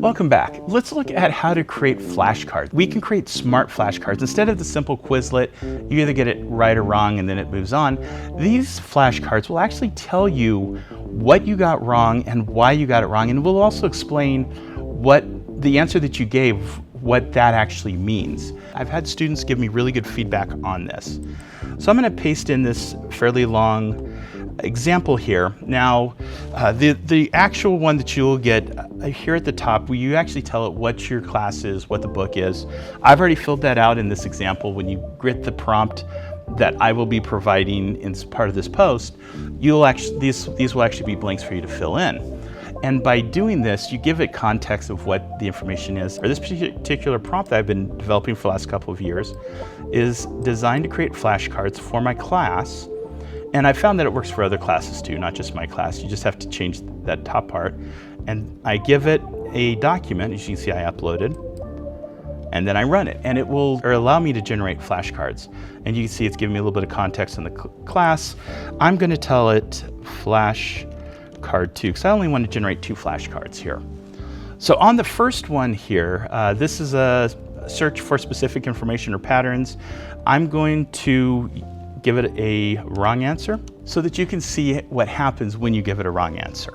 Welcome back. Let's look at how to create flashcards. We can create smart flashcards. Instead of the simple Quizlet, you either get it right or wrong and then it moves on. These flashcards will actually tell you what you got wrong and why you got it wrong, and will also explain what the answer that you gave, what that actually means. I've had students give me really good feedback on this. So I'm going to paste in this fairly long example here. Now, the actual one that you'll get here at the top, where you actually tell it what your class is, what the book is. I've already filled that out in this example. When you grit the prompt that I will be providing in part of this post, these will actually be blanks for you to fill in. And by doing this, you give it context of what the information is. Or this particular prompt that I've been developing for the last couple of years is designed to create flashcards for my class. And I found that it works for other classes too, not just my class. You just have to change that top part. And I give it a document, as you can see I uploaded, and then I run it. And it will allow me to generate flashcards. And you can see it's giving me a little bit of context in the class. I'm gonna tell it flashcard 2, because I only want to generate 2 flashcards here. So on the first one here, this is a search for specific information or patterns. I'm going to give it a wrong answer so that you can see what happens when you give it a wrong answer.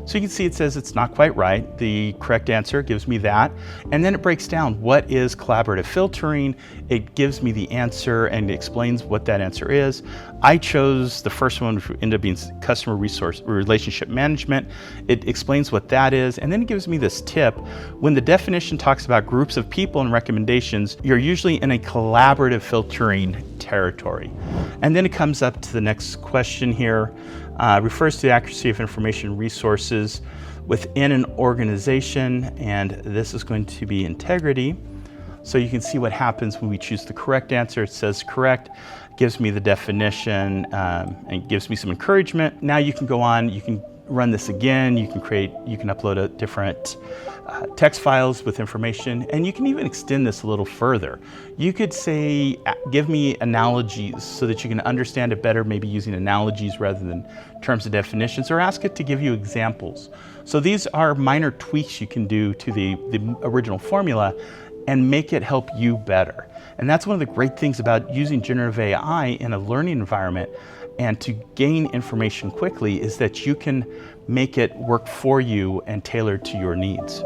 So you can see it says it's not quite right. The correct answer gives me that. And then it breaks down what is collaborative filtering. It gives me the answer and explains what that answer is. I chose the first one, which ended up being customer resource relationship management. It explains what that is. And then it gives me this tip. When the definition talks about groups of people and recommendations, you're usually in a collaborative filtering territory. And then it comes up to the next question here. Refers to the accuracy of information resources within an organization, and this is going to be integrity. So you can see what happens when we choose the correct answer. It says correct, gives me the definition, and gives me some encouragement. Now you can go on, you can run this again, you can upload a different text files with information, and you can even extend this a little further. You could say, give me analogies so that you can understand it better, maybe using analogies rather than terms and definitions, or ask it to give you examples. So these are minor tweaks you can do to the original formula and make it help you better. And that's one of the great things about using generative AI in a learning environment and to gain information quickly, is that you can make it work for you and tailor to your needs.